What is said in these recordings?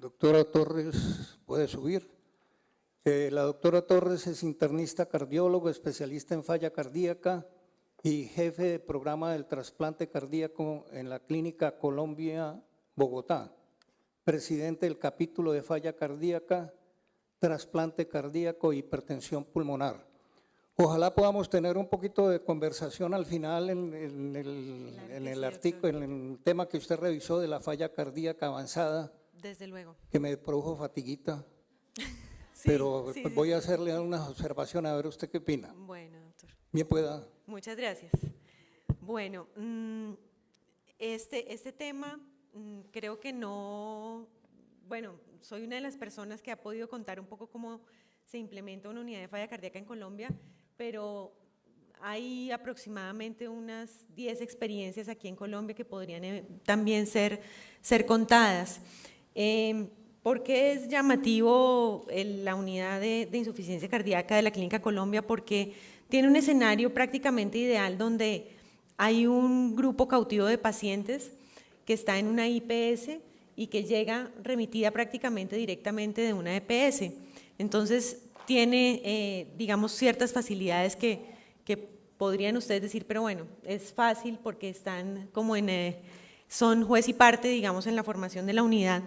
Doctora Torres, puede subir. La doctora Torres es internista cardiólogo, especialista en falla cardíaca y jefe de programa del trasplante cardíaco en la Clínica Colombia, Bogotá. Presidente del capítulo de falla cardíaca, trasplante cardíaco e hipertensión pulmonar. Ojalá podamos tener un poquito de conversación al final en el artículo, en el tema que usted revisó de la falla cardíaca avanzada. Desde luego. Que me produjo fatiguita. Sí, pero sí, pues sí, voy sí. a hacerle unas observaciones a ver usted qué opina. Bueno, doctor. Bien pueda. Muchas gracias. Bueno, este tema creo que no, bueno, soy una de las personas que ha podido contar un poco cómo se implementa una unidad de falla cardíaca en Colombia, pero hay aproximadamente unas 10 experiencias aquí en Colombia que podrían también ser contadas. ¿Por qué es llamativo la unidad de insuficiencia cardíaca de la Clínica Colombia? Porque tiene un escenario prácticamente ideal donde hay un grupo cautivo de pacientes que está en una IPS y que llega remitida prácticamente directamente de una EPS. Entonces tiene, digamos, ciertas facilidades que podrían ustedes decir, pero bueno, es fácil porque están como son juez y parte, digamos, en la formación de la unidad.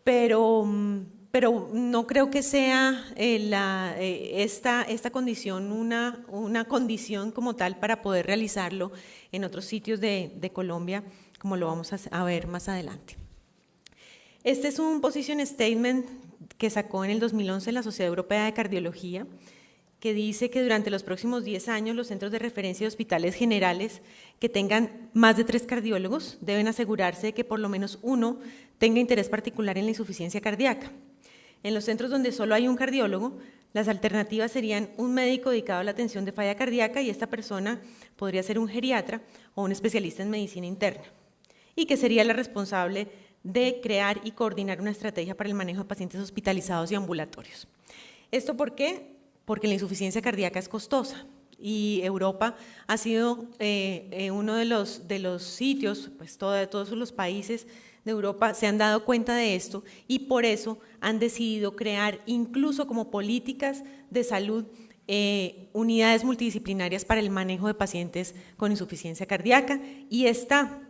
Pero no creo que sea esta condición una condición como tal para poder realizarlo en otros sitios de Colombia, como lo vamos a ver más adelante. Este es un position statement que sacó en el 2011 la Sociedad Europea de Cardiología, que dice que durante los próximos 10 años los centros de referencia de hospitales generales que tengan más de 3 cardiólogos deben asegurarse de que por lo menos uno tenga interés particular en la insuficiencia cardíaca. En los centros donde solo hay un cardiólogo, las alternativas serían un médico dedicado a la atención de falla cardíaca y esta persona podría ser un geriatra o un especialista en medicina interna, y que sería la responsable de crear y coordinar una estrategia para el manejo de pacientes hospitalizados y ambulatorios. ¿Esto por qué? Porque la insuficiencia cardíaca es costosa y Europa ha sido uno de los sitios, pues todos los países de Europa se han dado cuenta de esto y por eso han decidido crear incluso como políticas de salud unidades multidisciplinarias para el manejo de pacientes con insuficiencia cardíaca y está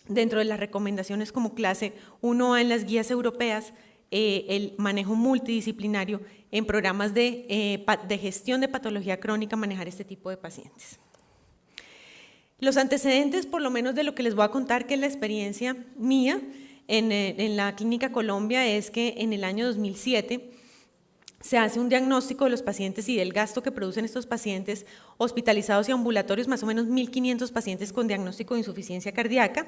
dentro de las recomendaciones como clase 1A en las guías europeas el manejo multidisciplinario en programas de gestión de patología crónica, manejar este tipo de pacientes. Los antecedentes, por lo menos de lo que les voy a contar, que es la experiencia mía en la Clínica Colombia, es que en el año 2007 se hace un diagnóstico de los pacientes y del gasto que producen estos pacientes hospitalizados y ambulatorios, más o menos 1.500 pacientes con diagnóstico de insuficiencia cardíaca,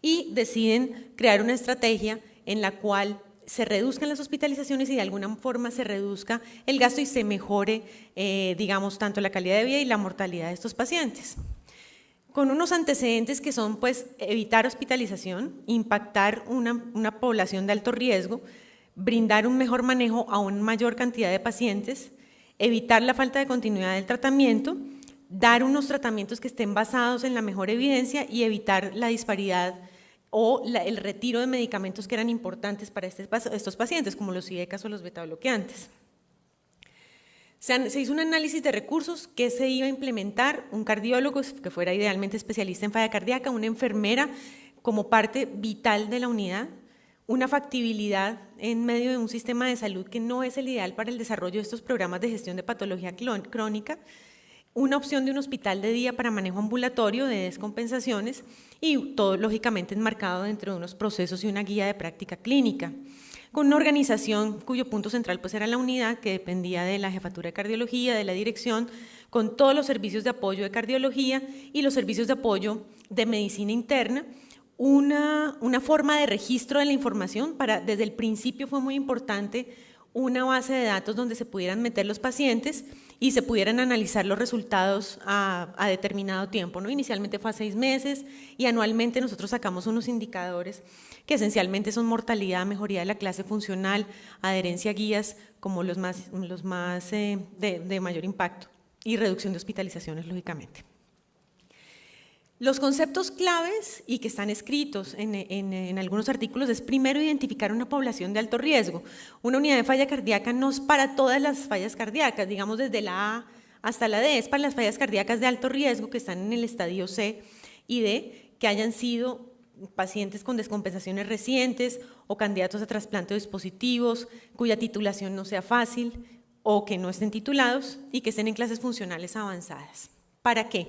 y deciden crear una estrategia en la cual se reduzcan las hospitalizaciones y de alguna forma se reduzca el gasto y se mejore, digamos, tanto la calidad de vida y la mortalidad de estos pacientes. Con unos antecedentes que son, pues, evitar hospitalización, impactar una población de alto riesgo, brindar un mejor manejo a una mayor cantidad de pacientes, evitar la falta de continuidad del tratamiento, dar unos tratamientos que estén basados en la mejor evidencia y evitar la disparidad o el retiro de medicamentos que eran importantes para estos pacientes, como los IECAS o los betabloqueantes. Se hizo un análisis de recursos, que se iba a implementar, un cardiólogo que fuera idealmente especialista en falla cardíaca, una enfermera como parte vital de la unidad, una factibilidad en medio de un sistema de salud que no es el ideal para el desarrollo de estos programas de gestión de patología crónica, una opción de un hospital de día para manejo ambulatorio de descompensaciones y todo lógicamente enmarcado dentro de unos procesos y una guía de práctica clínica, con una organización cuyo punto central pues era la unidad que dependía de la jefatura de cardiología, de la dirección, con todos los servicios de apoyo de cardiología y los servicios de apoyo de medicina interna, una forma de registro de la información desde el principio fue muy importante una base de datos donde se pudieran meter los pacientes y se pudieran analizar los resultados a determinado tiempo, ¿no? Inicialmente fue a 6 meses y anualmente nosotros sacamos unos indicadores que esencialmente son mortalidad, mejoría de la clase funcional, adherencia a guías como los más de mayor impacto y reducción de hospitalizaciones, lógicamente. Los conceptos claves y que están escritos en algunos artículos es primero identificar una población de alto riesgo. Una unidad de falla cardíaca no es para todas las fallas cardíacas, digamos desde la A hasta la D, es para las fallas cardíacas de alto riesgo que están en el estadio C y D, que hayan sido pacientes con descompensaciones recientes o candidatos a trasplante de dispositivos, cuya titulación no sea fácil o que no estén titulados y que estén en clases funcionales avanzadas. ¿Para qué?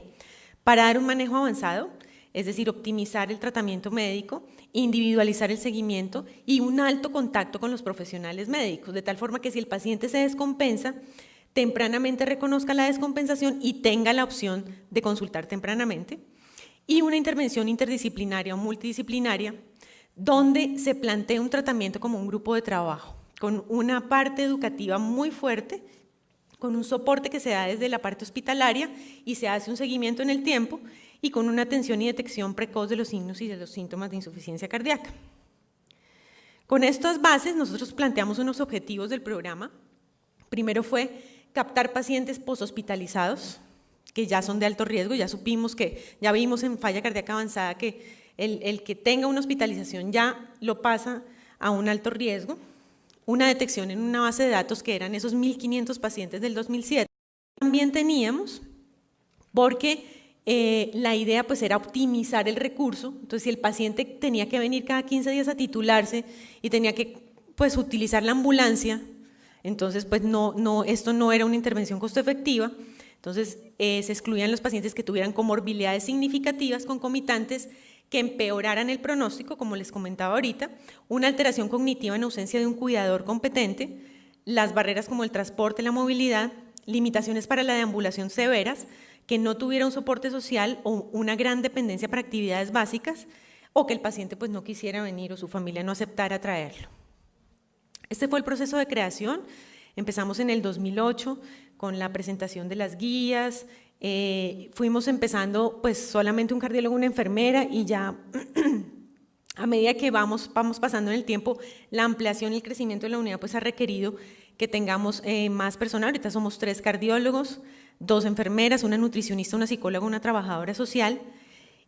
Para dar un manejo avanzado, es decir, optimizar el tratamiento médico, individualizar el seguimiento y un alto contacto con los profesionales médicos, de tal forma que si el paciente se descompensa, tempranamente reconozca la descompensación y tenga la opción de consultar tempranamente. Y una intervención interdisciplinaria o multidisciplinaria, donde se plantea un tratamiento como un grupo de trabajo, con una parte educativa muy fuerte, con un soporte que se da desde la parte hospitalaria y se hace un seguimiento en el tiempo y con una atención y detección precoz de los signos y de los síntomas de insuficiencia cardíaca. Con estas bases nosotros planteamos unos objetivos del programa. Primero fue captar pacientes poshospitalizados que ya son de alto riesgo, ya vimos en falla cardíaca avanzada que el que tenga una hospitalización ya lo pasa a un alto riesgo. Una detección en una base de datos que eran esos 1.500 pacientes del 2007. También teníamos, porque la idea pues era optimizar el recurso, entonces si el paciente tenía que venir cada 15 días a titularse y tenía que pues utilizar la ambulancia, entonces pues esto no era una intervención costo efectiva, entonces se excluían los pacientes que tuvieran comorbilidades significativas concomitantes que empeoraran el pronóstico, como les comentaba ahorita, una alteración cognitiva en ausencia de un cuidador competente, las barreras como el transporte, la movilidad, limitaciones para la deambulación severas, que no tuviera un soporte social o una gran dependencia para actividades básicas, o que el paciente pues no quisiera venir o su familia no aceptara traerlo. Este fue el proceso de creación. Empezamos en el 2008 con la presentación de las guías. Fuimos empezando pues solamente un cardiólogo, una enfermera y ya a medida que vamos pasando en el tiempo, la ampliación y el crecimiento de la unidad pues ha requerido que tengamos más personal. Ahorita somos 3 cardiólogos, 2 enfermeras, una nutricionista, una psicóloga, una trabajadora social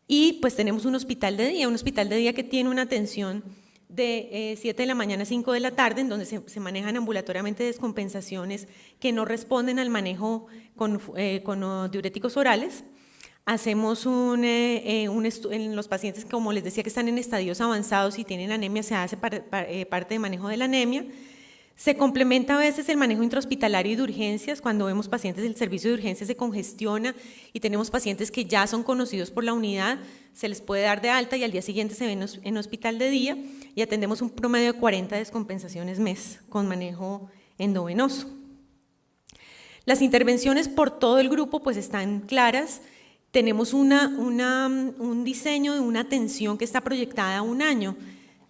y pues tenemos un hospital de día que tiene una atención de 7 de la mañana a 5 de la tarde, en donde se manejan ambulatoriamente descompensaciones que no responden al manejo con diuréticos orales. Hacemos en los pacientes, como les decía, que están en estadios avanzados y tienen anemia, se hace parte de manejo de la anemia. Se complementa a veces el manejo intrahospitalario y de urgencias, cuando vemos pacientes del servicio de urgencias se congestiona y tenemos pacientes que ya son conocidos por la unidad, se les puede dar de alta y al día siguiente se ven en hospital de día y atendemos un promedio de 40 descompensaciones mes con manejo endovenoso. Las intervenciones por todo el grupo pues están claras, tenemos un diseño de una atención que está proyectada a un año,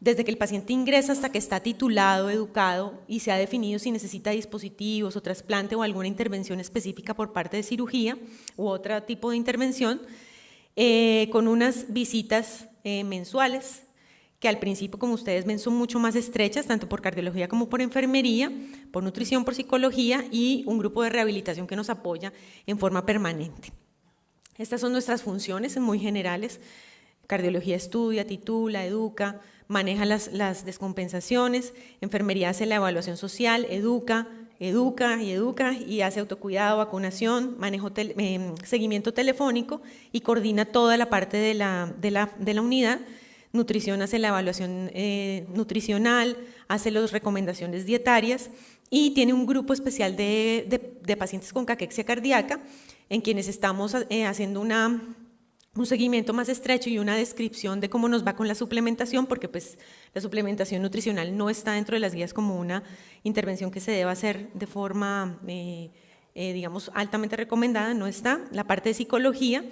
desde que el paciente ingresa hasta que está titulado, educado y se ha definido si necesita dispositivos o trasplante o alguna intervención específica por parte de cirugía u otro tipo de intervención, con unas visitas mensuales que al principio, como ustedes ven, son mucho más estrechas, tanto por cardiología como por enfermería, por nutrición, por psicología y un grupo de rehabilitación que nos apoya en forma permanente. Estas son nuestras funciones muy generales. Cardiología estudia, titula, educa, maneja las descompensaciones, enfermería hace la evaluación social, educa y hace autocuidado, vacunación, seguimiento telefónico y coordina toda la parte de la unidad. Nutrición hace la evaluación nutricional, hace las recomendaciones dietarias y tiene un grupo especial de pacientes con caquexia cardíaca en quienes estamos haciendo un seguimiento más estrecho y una descripción de cómo nos va con la suplementación, porque pues la suplementación nutricional no está dentro de las guías como una intervención que se deba hacer de forma, digamos, altamente recomendada, no está. La parte de psicología,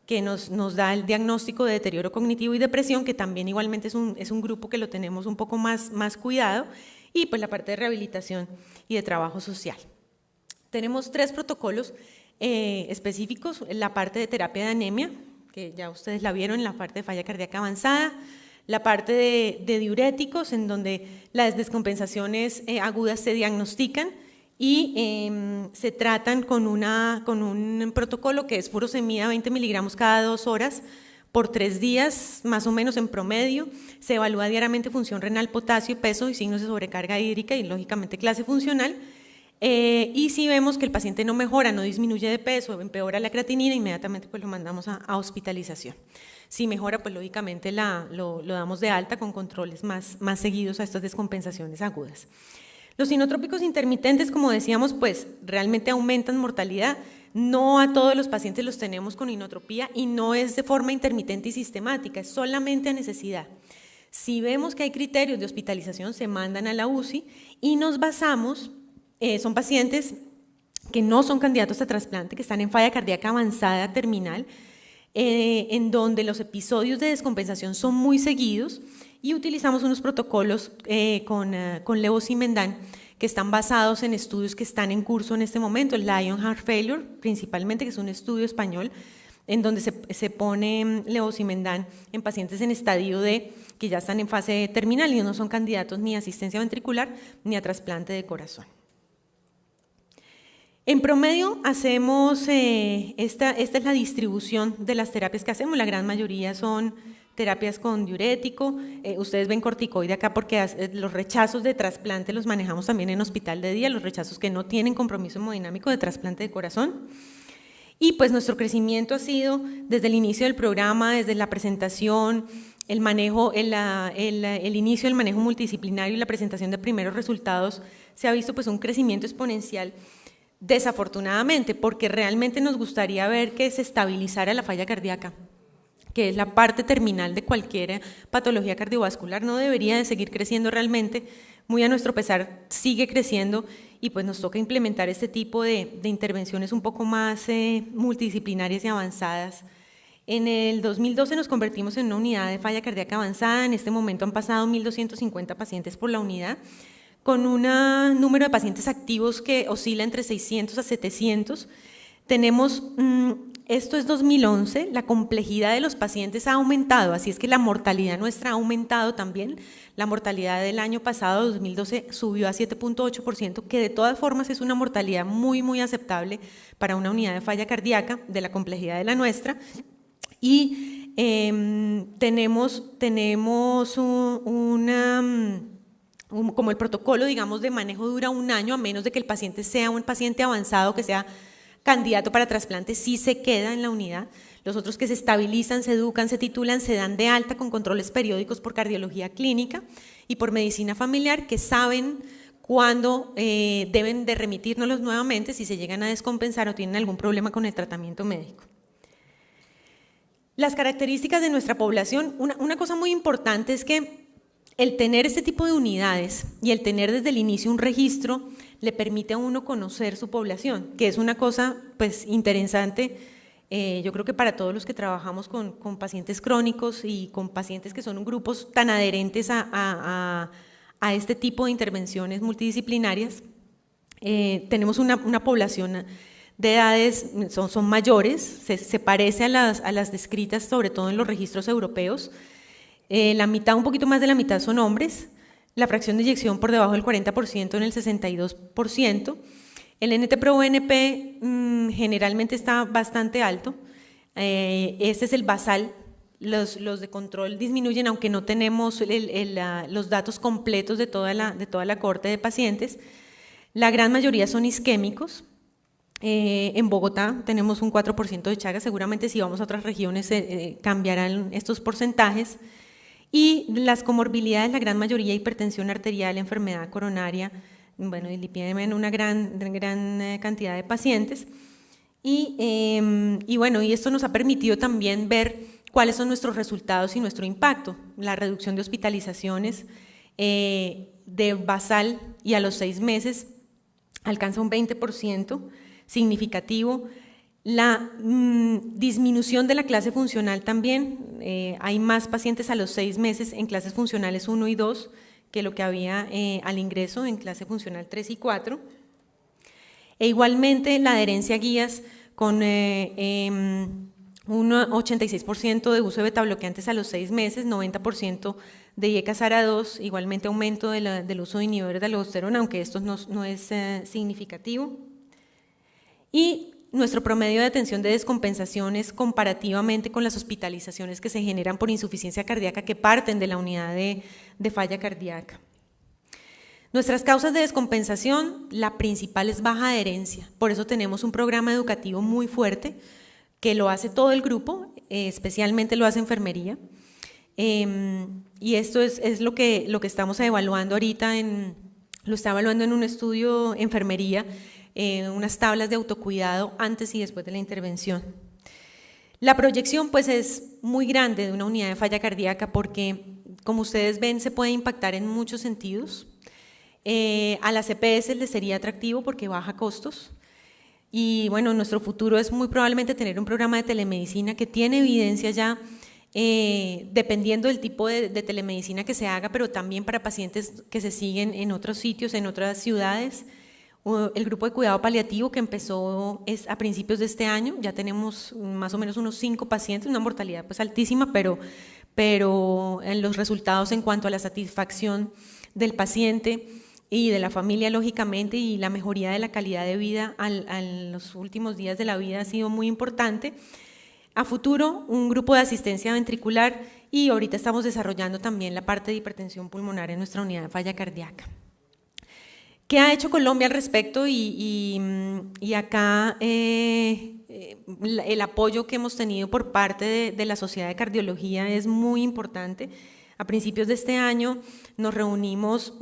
que nos da el diagnóstico de deterioro cognitivo y depresión, que también igualmente es un grupo que lo tenemos un poco más cuidado, y pues la parte de rehabilitación y de trabajo social. Tenemos 3 protocolos específicos, la parte de terapia de anemia, que ya ustedes la vieron en la parte de falla cardíaca avanzada, la parte de diuréticos, en donde las descompensaciones agudas se diagnostican y se tratan con un protocolo que es furosemida 20 miligramos cada 2 horas por 3 días, más o menos en promedio. Se evalúa diariamente función renal, potasio, peso y signos de sobrecarga hídrica y lógicamente clase funcional. Y si vemos que el paciente no mejora, no disminuye de peso, empeora la creatinina, inmediatamente pues lo mandamos a hospitalización. Si mejora, pues lógicamente lo damos de alta con controles más seguidos a estas descompensaciones agudas. Los inotrópicos intermitentes, como decíamos, pues realmente aumentan mortalidad. No a todos los pacientes los tenemos con inotropía y no es de forma intermitente y sistemática, es solamente a necesidad. Si vemos que hay criterios de hospitalización, se mandan a la UCI y nos basamos, son pacientes que no son candidatos a trasplante, que están en falla cardíaca avanzada terminal, en donde los episodios de descompensación son muy seguidos y utilizamos unos protocolos con levosimendan que están basados en estudios que están en curso en este momento, el Lion Heart Failure principalmente, que es un estudio español, en donde se pone levosimendan en pacientes en estadio D, que ya están en fase terminal y no son candidatos ni a asistencia ventricular ni a trasplante de corazón. En promedio hacemos, esta es la distribución de las terapias que hacemos, la gran mayoría son terapias con diurético, ustedes ven corticoide acá porque los rechazos de trasplante los manejamos también en hospital de día, los rechazos que no tienen compromiso hemodinámico de trasplante de corazón. Y pues nuestro crecimiento ha sido desde el inicio del programa, desde la presentación, el manejo, el inicio del manejo multidisciplinario y la presentación de primeros resultados, se ha visto pues un crecimiento exponencial. Desafortunadamente, porque realmente nos gustaría ver que se estabilizara la falla cardíaca, que es la parte terminal de cualquier patología cardiovascular, no debería de seguir creciendo realmente, muy a nuestro pesar sigue creciendo y pues nos toca implementar este tipo de intervenciones un poco más multidisciplinarias y avanzadas. En el 2012 nos convertimos en una unidad de falla cardíaca avanzada, en este momento han pasado 1.250 pacientes por la unidad, con un número de pacientes activos que oscila entre 600 a 700. Tenemos, esto es 2011, la complejidad de los pacientes ha aumentado, así es que la mortalidad nuestra ha aumentado también. La mortalidad del año pasado, 2012, subió a 7.8%, que de todas formas es una mortalidad muy aceptable para una unidad de falla cardíaca de la complejidad de la nuestra. Y tenemos como el protocolo, digamos, de manejo dura 1 año, a menos de que el paciente sea un paciente avanzado, que sea candidato para trasplante, sí se queda en la unidad. Los otros que se estabilizan, se educan, se titulan, se dan de alta con controles periódicos por cardiología clínica y por medicina familiar, que saben cuándo deben de remitirnos nuevamente si se llegan a descompensar o tienen algún problema con el tratamiento médico. Las características de nuestra población, una cosa muy importante es que el tener este tipo de unidades y el tener desde el inicio un registro le permite a uno conocer su población, que es una cosa pues interesante, yo creo que para todos los que trabajamos con pacientes crónicos y con pacientes que son grupos tan adherentes a este tipo de intervenciones multidisciplinarias, tenemos una población de edades, son mayores, se parece a las descritas sobre todo en los registros europeos. La mitad, un poquito más de la mitad son hombres, la fracción de eyección por debajo del 40% en el 62%. El NT-proBNP generalmente está bastante alto, este es el basal, los de control disminuyen aunque no tenemos los datos completos de toda la cohorte de pacientes. La gran mayoría son isquémicos. En Bogotá tenemos un 4% de Chagas, seguramente si vamos a otras regiones cambiarán estos porcentajes. Y las comorbilidades, la gran mayoría, hipertensión arterial, enfermedad coronaria, bueno, y lipidemia en una gran cantidad de pacientes. Y bueno, y esto nos ha permitido también ver cuáles son nuestros resultados y nuestro impacto. La reducción de hospitalizaciones de basal y a los 6 meses alcanza un 20%, significativo. La disminución de la clase funcional también, hay más pacientes a los 6 meses en clases funcionales 1 y 2 que lo que había al ingreso en clase funcional 3 y 4. E igualmente la adherencia a guías con un 86% de uso de betabloqueantes a los 6 meses, 90% de IECA-SARA2, igualmente aumento del uso de inhibidores de aldosterona, aunque esto no es significativo. Y nuestro promedio de atención de descompensaciones comparativamente con las hospitalizaciones que se generan por insuficiencia cardíaca que parten de la unidad de falla cardíaca. Nuestras causas de descompensación, la principal es baja adherencia, por eso tenemos un programa educativo muy fuerte que lo hace todo el grupo, especialmente lo hace enfermería, y esto es lo que estamos evaluando ahorita, lo está evaluando en un estudio enfermería, unas tablas de autocuidado antes y después de la intervención. La proyección pues es muy grande de una unidad de falla cardíaca porque, como ustedes ven, se puede impactar en muchos sentidos. A las EPS les sería atractivo porque baja costos y bueno, nuestro futuro es muy probablemente tener un programa de telemedicina que tiene evidencia ya, dependiendo del tipo de telemedicina que se haga, pero también para pacientes que se siguen en otros sitios, en otras ciudades. El grupo de cuidado paliativo que empezó a principios de este año, ya tenemos más o menos unos 5 pacientes, una mortalidad pues altísima, pero en los resultados en cuanto a la satisfacción del paciente y de la familia, lógicamente, y la mejoría de la calidad de vida en los últimos días de la vida ha sido muy importante. A futuro, un grupo de asistencia ventricular y ahorita estamos desarrollando también la parte de hipertensión pulmonar en nuestra unidad de falla cardíaca. ¿Qué ha hecho Colombia al respecto? Y acá el apoyo que hemos tenido por parte de la Sociedad de Cardiología es muy importante. A principios de este año nos reunimos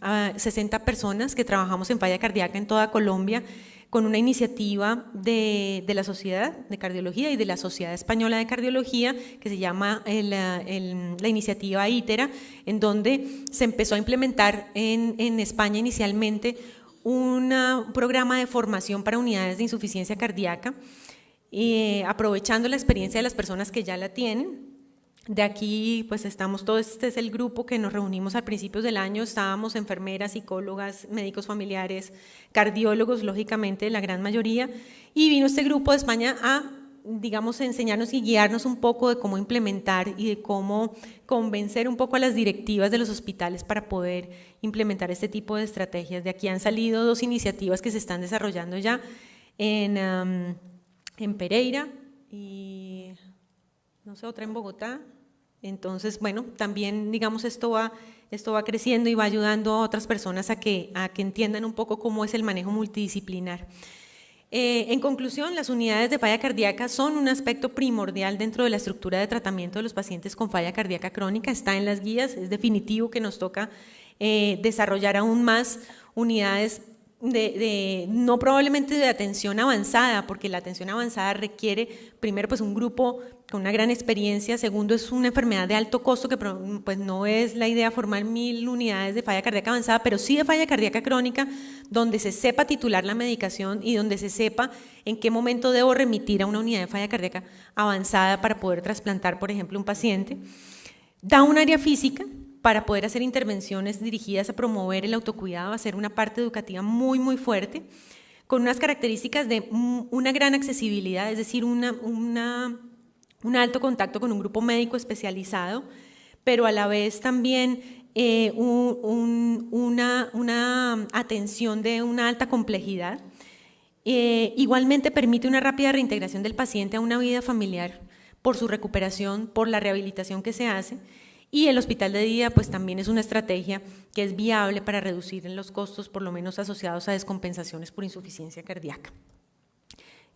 a 60 personas que trabajamos en falla cardíaca en toda Colombia con una iniciativa de la Sociedad de Cardiología y de la Sociedad Española de Cardiología que se llama la iniciativa ITERA, en donde se empezó a implementar en España inicialmente un programa de formación para unidades de insuficiencia cardíaca, aprovechando la experiencia de las personas que ya la tienen. De aquí pues estamos todos, este es el grupo que nos reunimos al principio del año, estábamos enfermeras, psicólogas, médicos familiares, cardiólogos, lógicamente la gran mayoría, y vino este grupo de España a, digamos, enseñarnos y guiarnos un poco de cómo implementar y de cómo convencer un poco a las directivas de los hospitales para poder implementar este tipo de estrategias. De aquí han salido 2 iniciativas que se están desarrollando ya en Pereira y no sé, otra en Bogotá. Entonces, bueno, también, digamos, esto va creciendo y va ayudando a otras personas a que entiendan un poco cómo es el manejo multidisciplinar. En conclusión, las unidades de falla cardíaca son un aspecto primordial dentro de la estructura de tratamiento de los pacientes con falla cardíaca crónica, está en las guías, es definitivo que nos toca desarrollar aún más unidades no probablemente de atención avanzada, porque la atención avanzada requiere, primero, pues un grupo con una gran experiencia, segundo, es una enfermedad de alto costo, que pues no es la idea formar 1000 unidades de falla cardíaca avanzada, pero sí de falla cardíaca crónica, donde se sepa titular la medicación y donde se sepa en qué momento debo remitir a una unidad de falla cardíaca avanzada para poder trasplantar, por ejemplo, un paciente. Da un área física para poder hacer intervenciones dirigidas a promover el autocuidado, hacer una parte educativa muy, muy fuerte, con unas características de una gran accesibilidad, es decir, un alto contacto con un grupo médico especializado, pero a la vez también una atención de una alta complejidad. Igualmente permite una rápida reintegración del paciente a una vida familiar por su recuperación, por la rehabilitación que se hace. Y el hospital de día pues también es una estrategia que es viable para reducir los costos, por lo menos asociados a descompensaciones por insuficiencia cardíaca.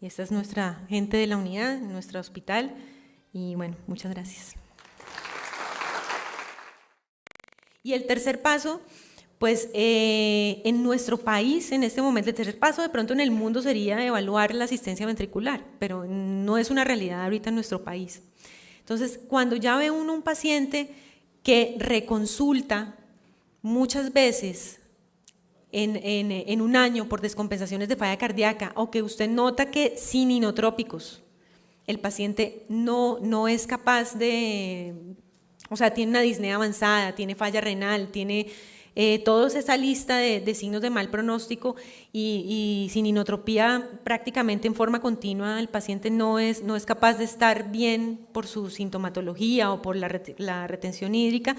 Y esta es nuestra gente de la unidad, nuestro hospital, y bueno, muchas gracias. Y el tercer paso, pues en nuestro país, en este momento, el tercer paso de pronto en el mundo sería evaluar la asistencia ventricular, pero no es una realidad ahorita en nuestro país. Entonces, cuando ya ve uno un paciente que reconsulta muchas veces en un año por descompensaciones de falla cardíaca, o que usted nota que sin inotrópicos el paciente no es capaz de, o sea, tiene una disnea avanzada, tiene falla renal, tiene Toda esa lista de signos de mal pronóstico y sin inotropía prácticamente en forma continua, el paciente no es capaz de estar bien por su sintomatología o por la retención hídrica.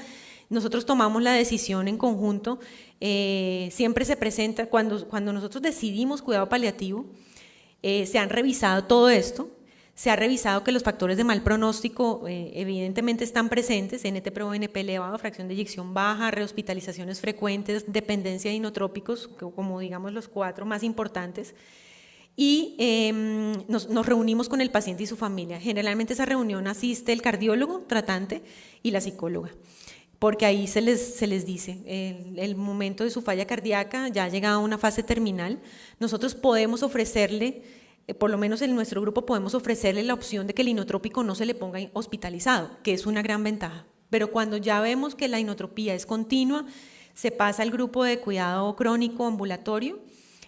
Nosotros tomamos la decisión en conjunto, siempre se presenta, cuando nosotros decidimos cuidado paliativo, se han revisado todo esto. Se ha revisado que los factores de mal pronóstico evidentemente están presentes, NT-proBNP elevado, fracción de eyección baja, rehospitalizaciones frecuentes, dependencia de inotrópicos, como digamos los 4 más importantes, y nos reunimos con el paciente y su familia. Generalmente esa reunión asiste el cardiólogo tratante y la psicóloga, porque ahí se les dice, el momento de su falla cardíaca ya ha llegado a una fase terminal, nosotros podemos ofrecerle, por lo menos en nuestro grupo podemos ofrecerle la opción de que el inotrópico no se le ponga hospitalizado, que es una gran ventaja. Pero cuando ya vemos que la inotropía es continua, se pasa al grupo de cuidado crónico ambulatorio,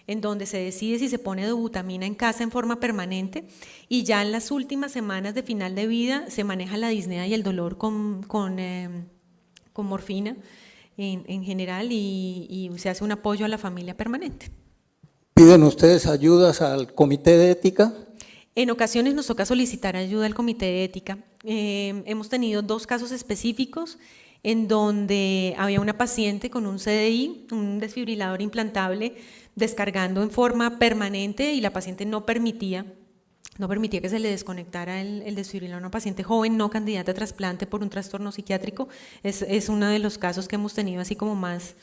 en donde se decide si se pone dobutamina en casa en forma permanente, y ya en las últimas semanas de final de vida se maneja la disnea y el dolor con morfina en general, y se hace un apoyo a la familia permanente. ¿Piden ustedes ayudas al comité de ética? En ocasiones nos toca solicitar ayuda al comité de ética. Hemos tenido 2 casos específicos en donde había una paciente con un CDI, un desfibrilador implantable, descargando en forma permanente y la paciente no permitía que se le desconectara el desfibrilador. Una paciente joven, no candidata a trasplante por un trastorno psiquiátrico. Es uno de los casos que hemos tenido así como más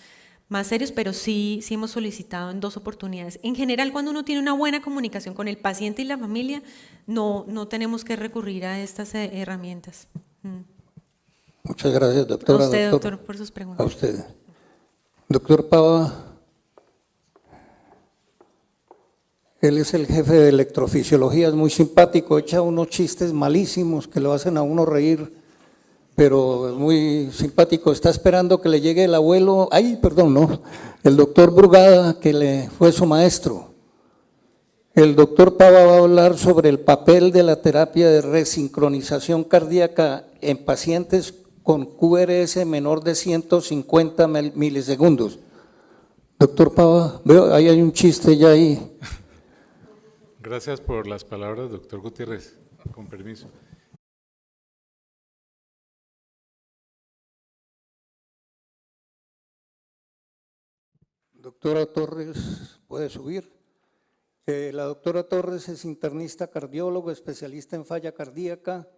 serios, pero sí hemos solicitado en 2 oportunidades. En general, cuando uno tiene una buena comunicación con el paciente y la familia, no tenemos que recurrir a estas herramientas. Muchas gracias, doctora. A usted, doctor, por sus preguntas. A usted. Doctor Pava, él es el jefe de electrofisiología, es muy simpático, echa unos chistes malísimos que lo hacen a uno reír, pero es muy simpático. Está esperando que le llegue el abuelo, el doctor Brugada, que fue su maestro. El doctor Pava va a hablar sobre el papel de la terapia de resincronización cardíaca en pacientes con QRS menor de 150 milisegundos. Doctor Pava, veo, ahí hay un chiste ya ahí. Gracias por las palabras, doctor Gutiérrez. Con permiso. Doctora Torres, puede subir. La doctora Torres es internista cardiólogo, especialista en falla cardíaca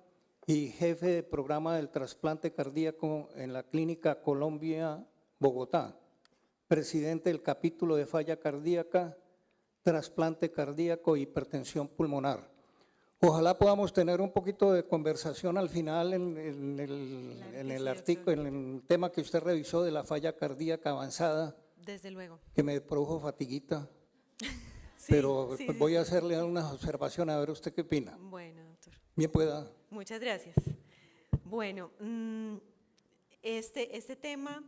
y jefe de programa del trasplante cardíaco en la Clínica Colombia, Bogotá. Presidente del capítulo de falla cardíaca, trasplante cardíaco e hipertensión pulmonar. Ojalá podamos tener un poquito de conversación al final en el artículo, en el tema que usted revisó de la falla cardíaca avanzada. Desde luego. Que me produjo fatiguita, Sí, pero voy a hacerle unas observaciones a ver usted qué opina. Bueno, doctor. Bien pueda. Muchas gracias. Bueno, este tema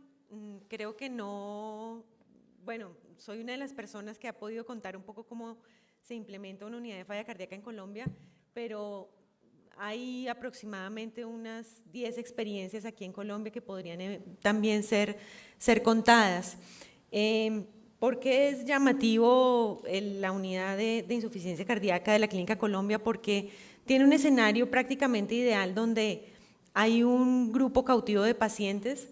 creo que no, bueno, soy una de las personas que ha podido contar un poco cómo se implementa una unidad de falla cardíaca en Colombia, pero hay aproximadamente unas 10 experiencias aquí en Colombia que podrían también ser contadas. ¿Por qué es llamativo la unidad de insuficiencia cardíaca de la Clínica Colombia? Porque tiene un escenario prácticamente ideal donde hay un grupo cautivo de pacientes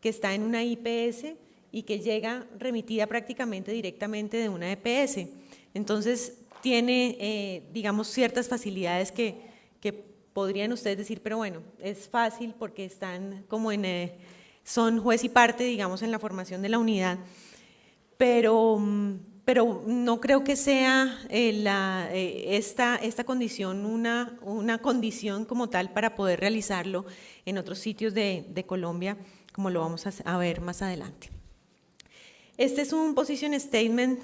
que está en una IPS y que llega remitida prácticamente directamente de una EPS. Entonces tiene, digamos, ciertas facilidades que podrían ustedes decir, pero bueno, es fácil porque están como son juez y parte, digamos, en la formación de la unidad, pero no creo que sea esta condición una condición como tal para poder realizarlo en otros sitios de Colombia, como lo vamos a ver más adelante. Este es un position statement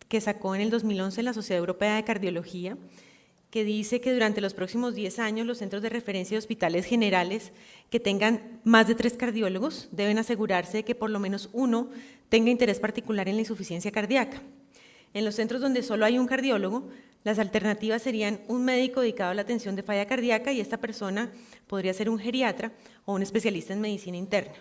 que sacó en el 2011 la Sociedad Europea de Cardiología, que dice que durante los próximos 10 años los centros de referencia de hospitales generales que tengan más de 3 cardiólogos deben asegurarse de que por lo menos uno tenga interés particular en la insuficiencia cardíaca. En los centros donde solo hay un cardiólogo, las alternativas serían un médico dedicado a la atención de falla cardíaca, y esta persona podría ser un geriatra o un especialista en medicina interna,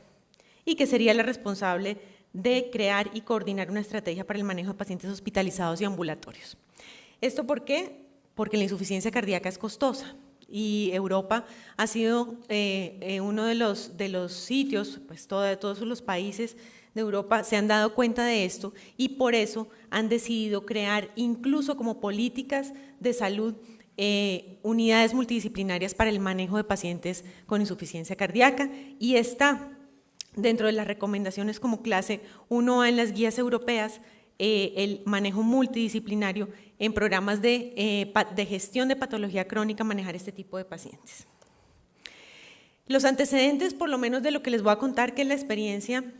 y que sería la responsable de crear y coordinar una estrategia para el manejo de pacientes hospitalizados y ambulatorios. ¿Esto por qué? Porque la insuficiencia cardíaca es costosa y Europa ha sido uno de los sitios, pues todos los países de Europa se han dado cuenta de esto y por eso han decidido crear incluso como políticas de salud unidades multidisciplinarias para el manejo de pacientes con insuficiencia cardíaca y está dentro de las recomendaciones como clase 1A en las guías europeas el manejo multidisciplinario en programas de gestión de patología crónica, manejar este tipo de pacientes. Los antecedentes, por lo menos de lo que les voy a contar, que es la experiencia mía,